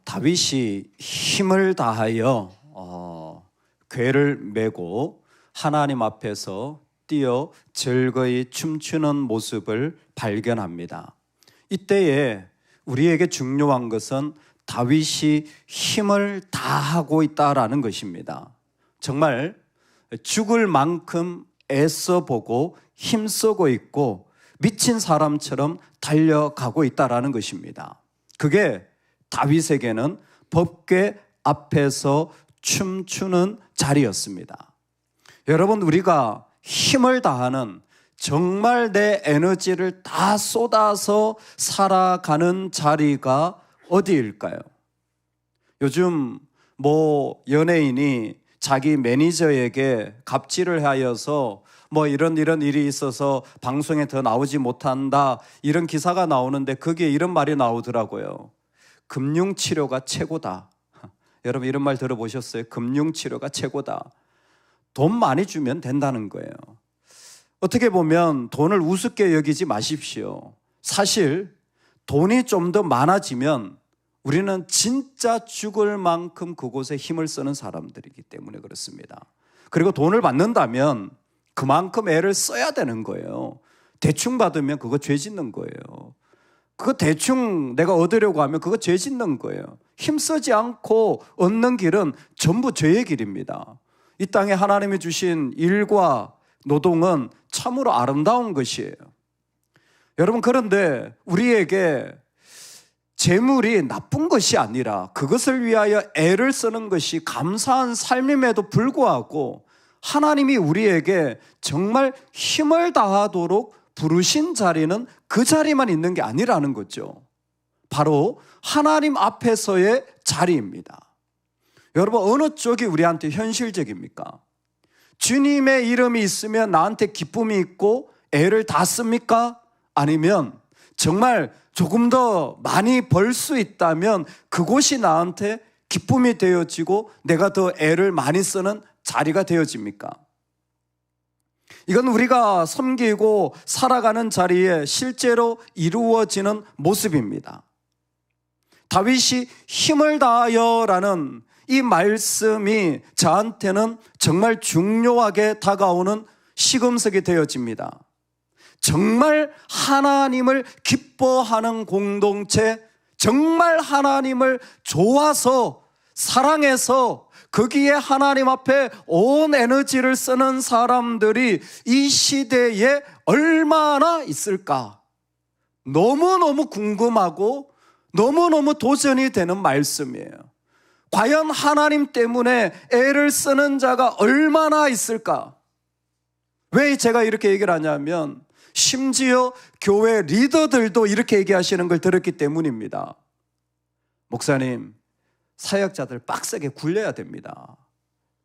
다윗이 힘을 다하여 궤를 메고 하나님 앞에서 뛰어 즐거이 춤추는 모습을 발견합니다. 이때에 우리에게 중요한 것은 다윗이 힘을 다하고 있다라는 것입니다. 정말 죽을 만큼 애써보고 힘쓰고 있고 미친 사람처럼 달려가고 있다라는 것입니다. 그게 다윗에게는 법궤 앞에서 춤추는 자리였습니다. 여러분, 우리가 힘을 다하는, 정말 내 에너지를 다 쏟아서 살아가는 자리가 어디일까요? 요즘 연예인이 자기 매니저에게 갑질을 하여서 이런 일이 있어서 방송에 더 나오지 못한다, 이런 기사가 나오는데 거기에 이런 말이 나오더라고요. 금융치료가 최고다. 여러분, 이런 말 들어보셨어요? 금융치료가 최고다. 돈 많이 주면 된다는 거예요. 어떻게 보면 돈을 우습게 여기지 마십시오. 사실 돈이 좀 더 많아지면 우리는 진짜 죽을 만큼 그곳에 힘을 쓰는 사람들이기 때문에 그렇습니다. 그리고 돈을 받는다면 그만큼 애를 써야 되는 거예요. 대충 받으면 그거 죄 짓는 거예요. 그거 대충 내가 얻으려고 하면 그거 죄 짓는 거예요. 힘쓰지 않고 얻는 길은 전부 죄의 길입니다. 이 땅에 하나님이 주신 일과 노동은 참으로 아름다운 것이에요. 여러분, 그런데 우리에게 재물이 나쁜 것이 아니라 그것을 위하여 애를 쓰는 것이 감사한 삶임에도 불구하고 하나님이 우리에게 정말 힘을 다하도록 부르신 자리는 그 자리만 있는 게 아니라는 거죠. 바로 하나님 앞에서의 자리입니다. 여러분, 어느 쪽이 우리한테 현실적입니까? 주님의 이름이 있으면 나한테 기쁨이 있고 애를 다 씁니까? 아니면 정말 조금 더 많이 벌 수 있다면 그곳이 나한테 기쁨이 되어지고 내가 더 애를 많이 쓰는 자리가 되어집니까? 이건 우리가 섬기고 살아가는 자리에 실제로 이루어지는 모습입니다. 다윗이 힘을 다하여라는 이 말씀이 저한테는 정말 중요하게 다가오는 시금석이 되어집니다. 정말 하나님을 기뻐하는 공동체, 정말 하나님을 좋아서 사랑해서 거기에 하나님 앞에 온 에너지를 쓰는 사람들이 이 시대에 얼마나 있을까? 너무너무 궁금하고 너무너무 도전이 되는 말씀이에요. 과연 하나님 때문에 애를 쓰는 자가 얼마나 있을까? 왜 제가 이렇게 얘기를 하냐면 심지어 교회 리더들도 이렇게 얘기하시는 걸 들었기 때문입니다. 목사님, 사역자들 빡세게 굴려야 됩니다.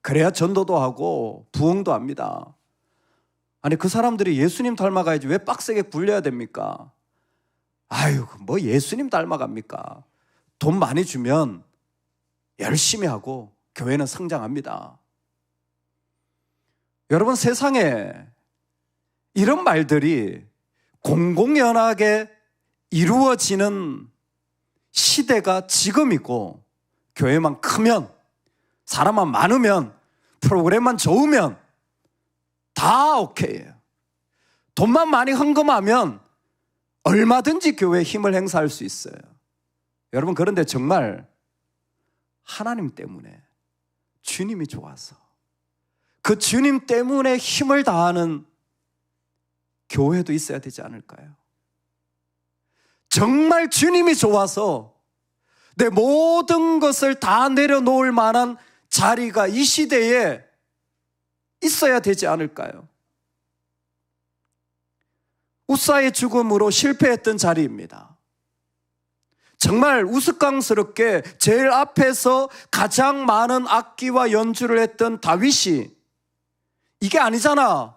그래야 전도도 하고 부흥도 합니다. 아니, 그 사람들이 예수님 닮아가야지 왜 빡세게 굴려야 됩니까? 아유, 뭐 예수님 닮아갑니까? 돈 많이 주면 열심히 하고 교회는 성장합니다. 여러분, 세상에 이런 말들이 공공연하게 이루어지는 시대가 지금이고, 교회만 크면, 사람만 많으면, 프로그램만 좋으면 다 오케이예요. 돈만 많이 헌금하면 얼마든지 교회에 힘을 행사할 수 있어요. 여러분, 그런데 정말 하나님 때문에, 주님이 좋아서, 그 주님 때문에 힘을 다하는 교회도 있어야 되지 않을까요? 정말 주님이 좋아서 내 모든 것을 다 내려놓을 만한 자리가 이 시대에 있어야 되지 않을까요? 우사의 죽음으로 실패했던 자리입니다. 정말 우스꽝스럽게 제일 앞에서 가장 많은 악기와 연주를 했던 다윗이 이게 아니잖아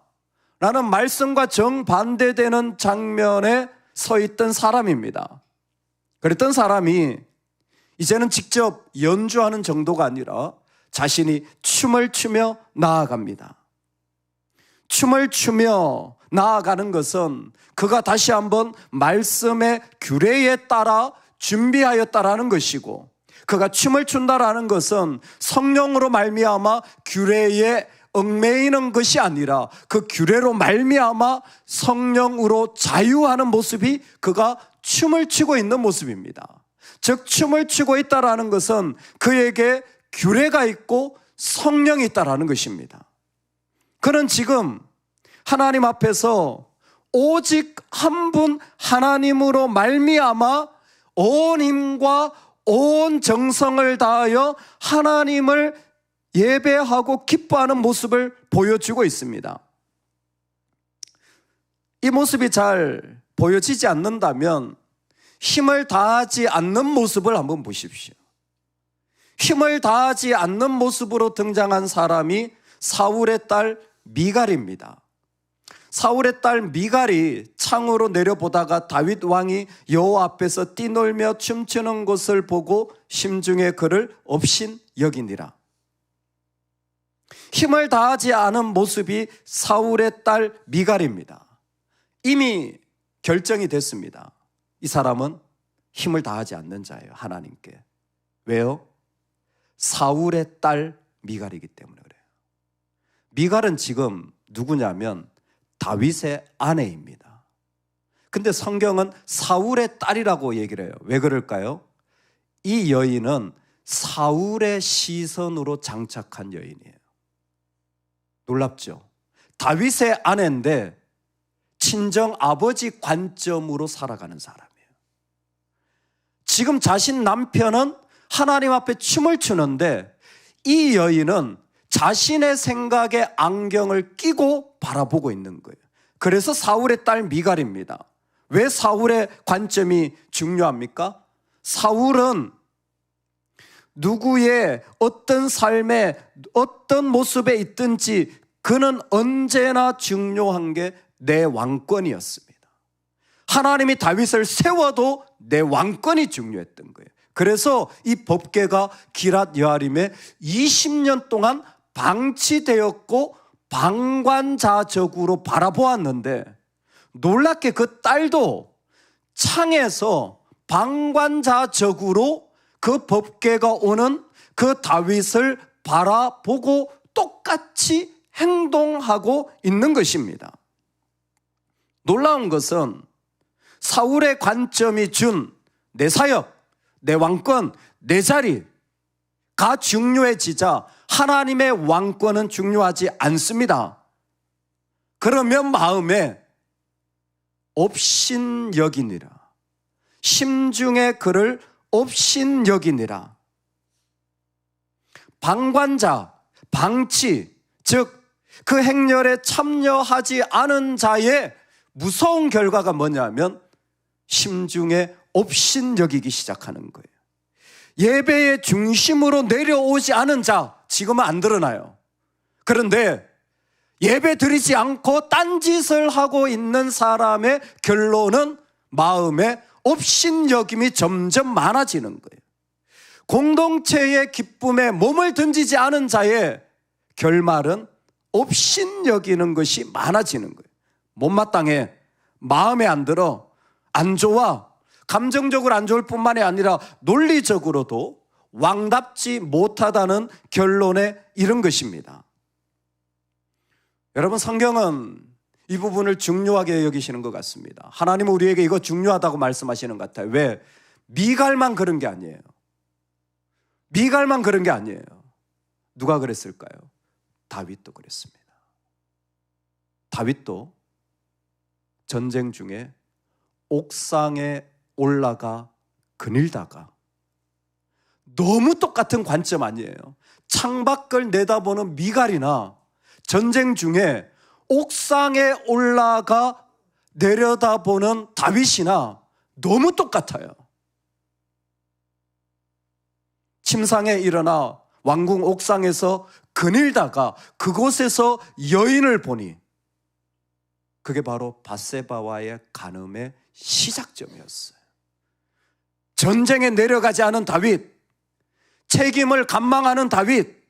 라는 말씀과 정반대되는 장면에 서 있던 사람입니다. 그랬던 사람이 이제는 직접 연주하는 정도가 아니라 자신이 춤을 추며 나아갑니다. 춤을 추며 나아가는 것은 그가 다시 한번 말씀의 규례에 따라 준비하였다라는 것이고, 그가 춤을 춘다라는 것은 성령으로 말미암아 규례에 얽매이는 것이 아니라 그 규례로 말미암아 성령으로 자유하는 모습이 그가 춤을 추고 있는 모습입니다. 즉 춤을 추고 있다라는 것은 그에게 규례가 있고 성령이 있다라는 것입니다. 그는 지금 하나님 앞에서 오직 한 분 하나님으로 말미암아 온 힘과 온 정성을 다하여 하나님을 예배하고 기뻐하는 모습을 보여주고 있습니다. 이 모습이 잘 보여지지 않는다면 힘을 다하지 않는 모습을 한번 보십시오. 힘을 다하지 않는 모습으로 등장한 사람이 사울의 딸 미갈입니다. 사울의 딸 미갈이 창으로 내려보다가 다윗 왕이 여호와 앞에서 뛰놀며 춤추는 것을 보고 심중에 그를 업신 여기니라. 힘을 다하지 않은 모습이 사울의 딸 미갈입니다. 이미 결정이 됐습니다. 이 사람은 힘을 다하지 않는 자예요, 하나님께. 왜요? 사울의 딸 미갈이기 때문에 그래요. 미갈은 지금 누구냐면 다윗의 아내입니다. 근데 성경은 사울의 딸이라고 얘기를 해요. 왜 그럴까요? 이 여인은 사울의 시선으로 장착한 여인이에요. 놀랍죠? 다윗의 아내인데 친정 아버지 관점으로 살아가는 사람이에요. 지금 자신 남편은 하나님 앞에 춤을 추는데 이 여인은 자신의 생각에 안경을 끼고 바라보고 있는 거예요. 그래서 사울의 딸 미갈입니다. 왜 사울의 관점이 중요합니까? 사울은 누구의 어떤 삶에 어떤 모습에 있든지 그는 언제나 중요한 게 내 왕권이었습니다. 하나님이 다윗을 세워도 내 왕권이 중요했던 거예요. 그래서 이 법궤가 기랏 여아림에 20년 동안 방치되었고 방관자적으로 바라보았는데 놀랍게 그 딸도 창에서 방관자적으로 그 법궤가 오는 그 다윗을 바라보고 똑같이 행동하고 있는 것입니다. 놀라운 것은 사울의 관점이 준 내 사역, 내 왕권, 내 자리가 중요해지자 하나님의 왕권은 중요하지 않습니다. 그러면 마음에 업신여기니라. 심중에 그를 업신여기니라. 방관자, 방치, 즉 그 행렬에 참여하지 않은 자의 무서운 결과가 뭐냐면 심중에 업신여기기 시작하는 거예요. 예배의 중심으로 내려오지 않은 자, 지금은 안 드러나요. 그런데 예배 드리지 않고 딴짓을 하고 있는 사람의 결론은 마음에 업신여김이 점점 많아지는 거예요. 공동체의 기쁨에 몸을 던지지 않은 자의 결말은 업신여기는 것이 많아지는 거예요. 못마땅해, 마음에 안 들어, 안 좋아, 감정적으로 안 좋을 뿐만이 아니라 논리적으로도 왕답지 못하다는 결론에 이른 것입니다. 여러분, 성경은 이 부분을 중요하게 여기시는 것 같습니다. 하나님은 우리에게 이거 중요하다고 말씀하시는 것 같아요. 왜? 미갈만 그런 게 아니에요. 미갈만 그런 게 아니에요. 누가 그랬을까요? 다윗도 그랬습니다. 다윗도 전쟁 중에 옥상에 올라가 거닐다가 너무 똑같은 관점 아니에요. 창밖을 내다보는 미갈이나 전쟁 중에 옥상에 올라가 내려다보는 다윗이나 너무 똑같아요. 침상에 일어나 왕궁 옥상에서 거닐다가 그곳에서 여인을 보니 그게 바로 밧세바와의 간음의 시작점이었어요. 전쟁에 내려가지 않은 다윗, 책임을 감망하는 다윗,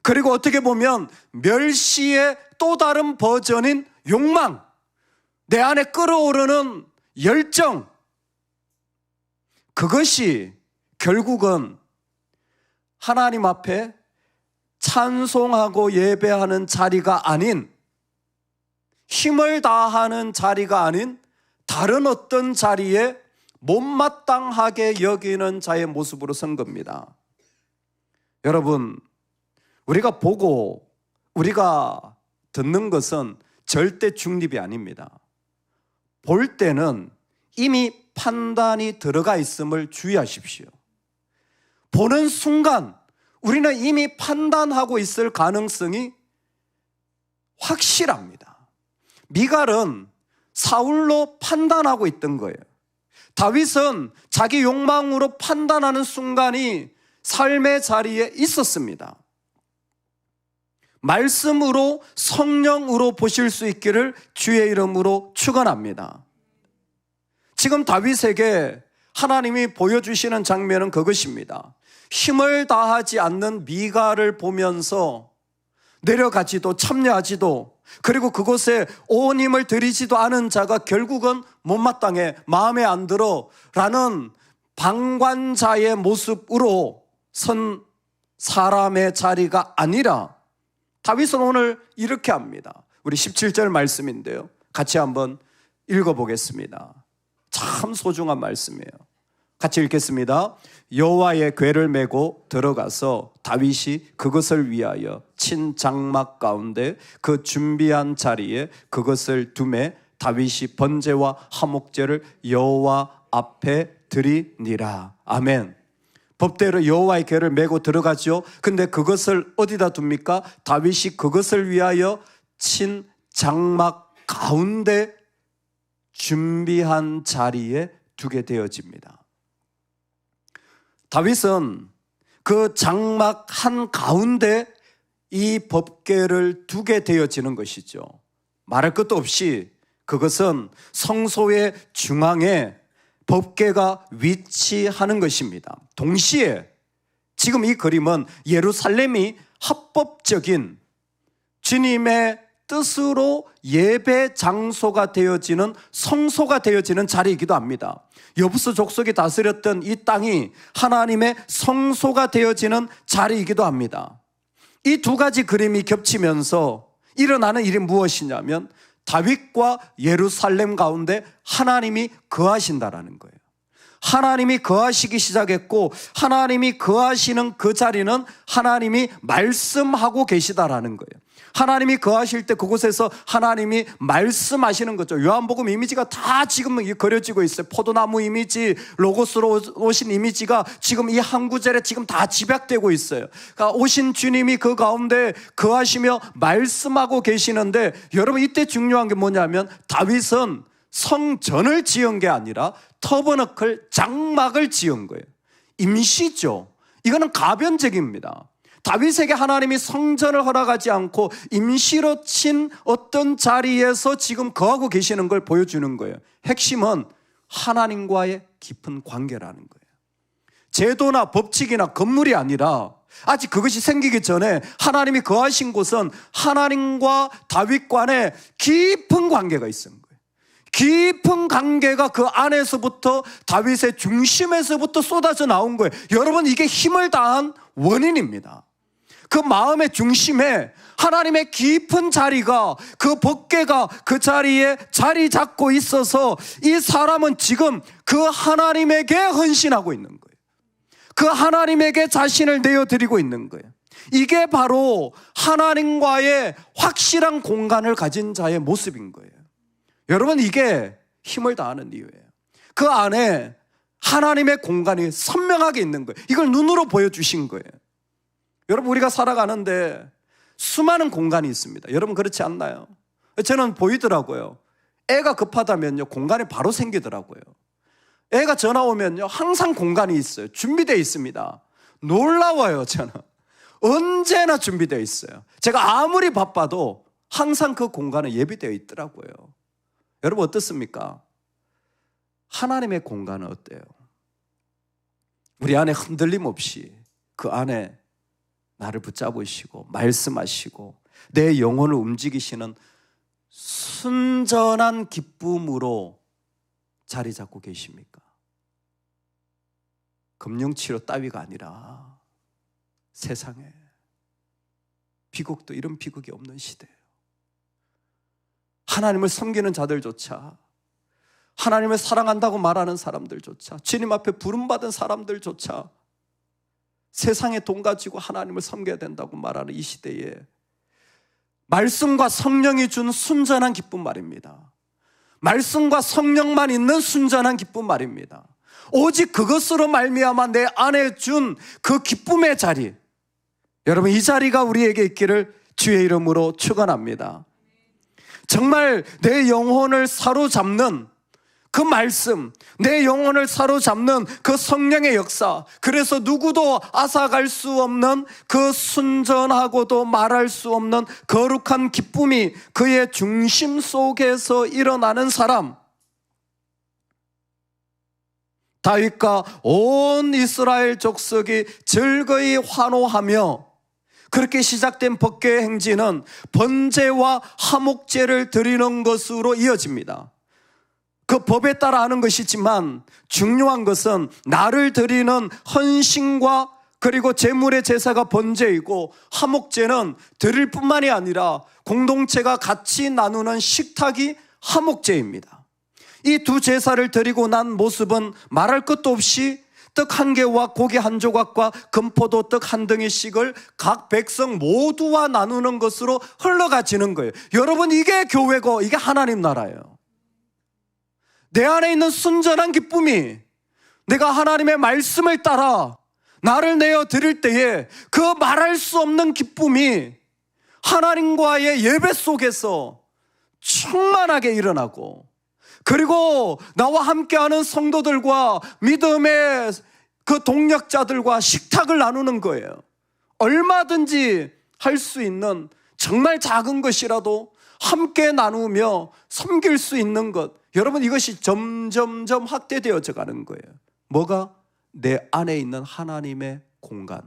그리고 어떻게 보면 멸시의 또 다른 버전인 욕망, 내 안에 끓어오르는 열정, 그것이 결국은 하나님 앞에 찬송하고 예배하는 자리가 아닌, 힘을 다하는 자리가 아닌 다른 어떤 자리에 못마땅하게 여기는 자의 모습으로 선 겁니다. 여러분, 우리가 보고 우리가 듣는 것은 절대 중립이 아닙니다. 볼 때는 이미 판단이 들어가 있음을 주의하십시오. 보는 순간 우리는 이미 판단하고 있을 가능성이 확실합니다. 미갈은 사울로 판단하고 있던 거예요. 다윗은 자기 욕망으로 판단하는 순간이 삶의 자리에 있었습니다. 말씀으로, 성령으로 보실 수 있기를 주의 이름으로 축원합니다. 지금 다윗에게 하나님이 보여주시는 장면은 그것입니다. 힘을 다하지 않는 미갈을 보면서 내려가지도 참여하지도, 그리고 그곳에 온 힘을 들이지도 않은 자가 결국은 못마땅해, 마음에 안 들어 라는 방관자의 모습으로 선 사람의 자리가 아니라, 다윗은 오늘 이렇게 합니다. 우리 17절 말씀인데요, 같이 한번 읽어보겠습니다. 참 소중한 말씀이에요. 같이 읽겠습니다. 여호와의 궤를 메고 들어가서 다윗이 그것을 위하여 친 장막 가운데 그 준비한 자리에 그것을 두매 다윗이 번제와 화목제를 여호와 앞에 드리니라. 아멘. 법대로 여호와의 궤를 메고 들어가죠. 근데 그것을 어디다 둡니까? 다윗이 그것을 위하여 친 장막 가운데 준비한 자리에 두게 되어집니다. 다윗은 그 장막 한가운데 이 법궤를 두게 되어지는 것이죠. 말할 것도 없이 그것은 성소의 중앙에 법궤가 위치하는 것입니다. 동시에 지금 이 그림은 예루살렘이 합법적인 주님의 뜻으로 예배 장소가 되어지는, 성소가 되어지는 자리이기도 합니다. 여부스 족속이 다스렸던 이 땅이 하나님의 성소가 되어지는 자리이기도 합니다. 이 두 가지 그림이 겹치면서 일어나는 일이 무엇이냐면 다윗과 예루살렘 가운데 하나님이 거하신다라는 거예요. 하나님이 거하시기 시작했고, 하나님이 거하시는 그 자리는 하나님이 말씀하고 계시다라는 거예요. 하나님이 거하실 때 그곳에서 하나님이 말씀하시는 거죠. 요한복음 이미지가 다 지금 그려지고 있어요. 포도나무 이미지, 로고스로 오신 이미지가 지금 이 한 구절에 지금 다 집약되고 있어요. 그러니까 오신 주님이 그 가운데 거하시며 말씀하고 계시는데, 여러분 이때 중요한 게 뭐냐면 다윗은 성전을 지은 게 아니라 터버너클 장막을 지은 거예요. 임시죠. 이거는 가변적입니다. 다윗에게 하나님이 성전을 허락하지 않고 임시로 친 어떤 자리에서 지금 거하고 계시는 걸 보여주는 거예요. 핵심은 하나님과의 깊은 관계라는 거예요. 제도나 법칙이나 건물이 아니라, 아직 그것이 생기기 전에 하나님이 거하신 곳은 하나님과 다윗 간에 깊은 관계가 있는 거예요. 깊은 관계가 그 안에서부터, 다윗의 중심에서부터 쏟아져 나온 거예요. 여러분, 이게 힘을 다한 원인입니다. 그 마음의 중심에 하나님의 깊은 자리가, 그 법궤가 그 자리에 자리 잡고 있어서 이 사람은 지금 그 하나님에게 헌신하고 있는 거예요. 그 하나님에게 자신을 내어드리고 있는 거예요. 이게 바로 하나님과의 확실한 공간을 가진 자의 모습인 거예요. 여러분, 이게 힘을 다하는 이유예요. 그 안에 하나님의 공간이 선명하게 있는 거예요. 이걸 눈으로 보여주신 거예요. 여러분, 우리가 살아가는데 수많은 공간이 있습니다. 여러분, 그렇지 않나요? 저는 보이더라고요. 애가 급하다면요, 공간이 바로 생기더라고요. 애가 전화 오면요, 항상 공간이 있어요. 준비되어 있습니다. 놀라워요. 저는 언제나 준비되어 있어요. 제가 아무리 바빠도 항상 그 공간에 예비되어 있더라고요. 여러분, 어떻습니까? 하나님의 공간은 어때요? 우리 안에 흔들림 없이 그 안에 나를 붙잡으시고 말씀하시고 내 영혼을 움직이시는 순전한 기쁨으로 자리 잡고 계십니까? 금융치료 따위가 아니라 세상에 비극도 이런 비극이 없는 시대예요. 하나님을 섬기는 자들조차, 하나님을 사랑한다고 말하는 사람들조차, 주님 앞에 부름받은 사람들조차 세상에 돈 가지고 하나님을 섬겨야 된다고 말하는 이 시대에 말씀과 성령이 준 순전한 기쁨 말입니다. 말씀과 성령만 있는 순전한 기쁨 말입니다. 오직 그것으로 말미암아 내 안에 준 그 기쁨의 자리, 여러분 이 자리가 우리에게 있기를 주의 이름으로 축원합니다. 정말 내 영혼을 사로잡는 그 말씀, 내 영혼을 사로잡는 그 성령의 역사, 그래서 누구도 앗아갈 수 없는 그 순전하고도 말할 수 없는 거룩한 기쁨이 그의 중심 속에서 일어나는 사람, 다윗과 온 이스라엘 족속이 즐거이 환호하며 그렇게 시작된 법궤의 행진은 번제와 화목제를 드리는 것으로 이어집니다. 그 법에 따라 하는 것이지만 중요한 것은 나를 드리는 헌신과 그리고 제물의 제사가 번제이고, 화목제는 드릴 뿐만이 아니라 공동체가 같이 나누는 식탁이 화목제입니다. 이 두 제사를 드리고 난 모습은 말할 것도 없이 떡 한 개와 고기 한 조각과 금포도 떡 한 덩이씩을 각 백성 모두와 나누는 것으로 흘러가지는 거예요. 여러분, 이게 교회고 이게 하나님 나라예요. 내 안에 있는 순전한 기쁨이 내가 하나님의 말씀을 따라 나를 내어 드릴 때에 그 말할 수 없는 기쁨이 하나님과의 예배 속에서 충만하게 일어나고, 그리고 나와 함께하는 성도들과 믿음의 그 동력자들과 식탁을 나누는 거예요. 얼마든지 할 수 있는 정말 작은 것이라도 함께 나누며 섬길 수 있는 것, 여러분 이것이 점점점 확대되어져 가는 거예요. 뭐가? 내 안에 있는 하나님의 공간,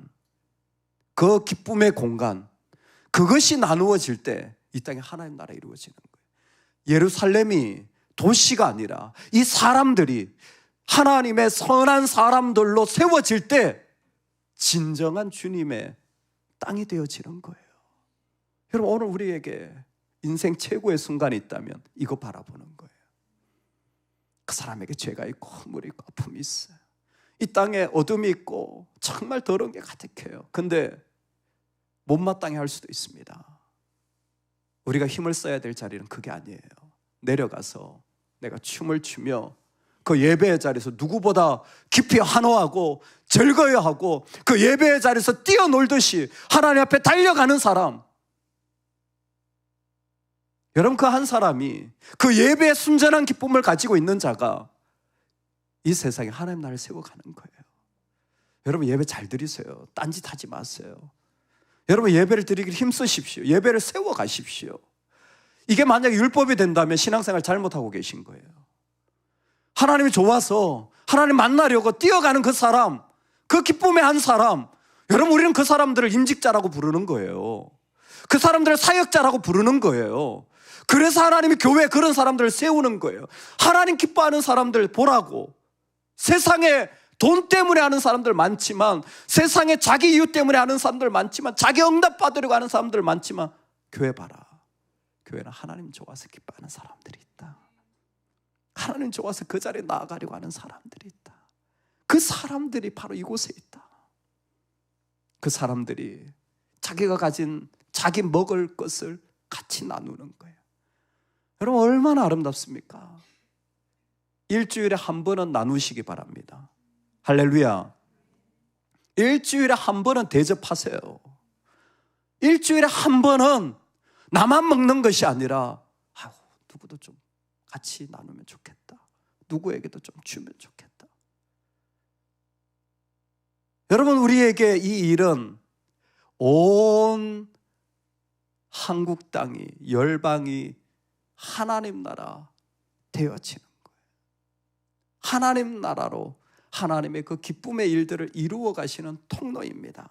그 기쁨의 공간, 그것이 나누어질 때 이 땅에 하나님 나라 이루어지는 거예요. 예루살렘이 도시가 아니라 이 사람들이 하나님의 선한 사람들로 세워질 때 진정한 주님의 땅이 되어지는 거예요. 여러분, 오늘 우리에게 인생 최고의 순간이 있다면 이거 바라보는 거예요. 그 사람에게 죄가 있고 허물이 있고 아픔이 있어요. 이 땅에 어둠이 있고 정말 더러운 게 가득해요. 근데 못마땅해 할 수도 있습니다. 우리가 힘을 써야 될 자리는 그게 아니에요. 내려가서 내가 춤을 추며 그 예배의 자리에서 누구보다 깊이 환호하고 즐거워하고 그 예배의 자리에서 뛰어놀듯이 하나님 앞에 달려가는 사람, 여러분 그 한 사람이 그 예배의 순전한 기쁨을 가지고 있는 자가 이 세상에 하나님 나라를 세워가는 거예요. 여러분 예배 잘 드리세요. 딴짓하지 마세요. 여러분 예배를 드리길 힘쓰십시오. 예배를 세워가십시오. 이게 만약에 율법이 된다면 신앙생활 잘못하고 계신 거예요. 하나님이 좋아서 하나님 만나려고 뛰어가는 그 사람, 그 기쁨의 한 사람, 여러분 우리는 그 사람들을 임직자라고 부르는 거예요. 그 사람들을 사역자라고 부르는 거예요. 그래서 하나님이 교회에 그런 사람들을 세우는 거예요. 하나님 기뻐하는 사람들 보라고. 세상에 돈 때문에 하는 사람들 많지만, 세상에 자기 이유 때문에 하는 사람들 많지만, 자기 응답 받으려고 하는 사람들 많지만, 교회 봐라. 교회는 하나님 좋아서 기뻐하는 사람들이 있다. 하나님 좋아서 그 자리에 나아가려고 하는 사람들이 있다. 그 사람들이 바로 이곳에 있다. 그 사람들이 자기가 가진 자기 먹을 것을 같이 나누는 거예요. 여러분 얼마나 아름답습니까? 일주일에 한 번은 나누시기 바랍니다. 할렐루야. 일주일에 한 번은 대접하세요. 일주일에 한 번은 나만 먹는 것이 아니라 누구도 좀 같이 나누면 좋겠다. 누구에게도 좀 주면 좋겠다. 여러분 우리에게 이 일은 온 한국 땅이, 열방이 하나님 나라 되어지는 거예요. 하나님 나라로 하나님의 그 기쁨의 일들을 이루어 가시는 통로입니다.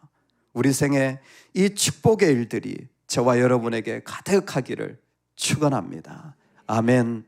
우리 생에 이 축복의 일들이 저와 여러분에게 가득하기를 축원합니다. 아멘.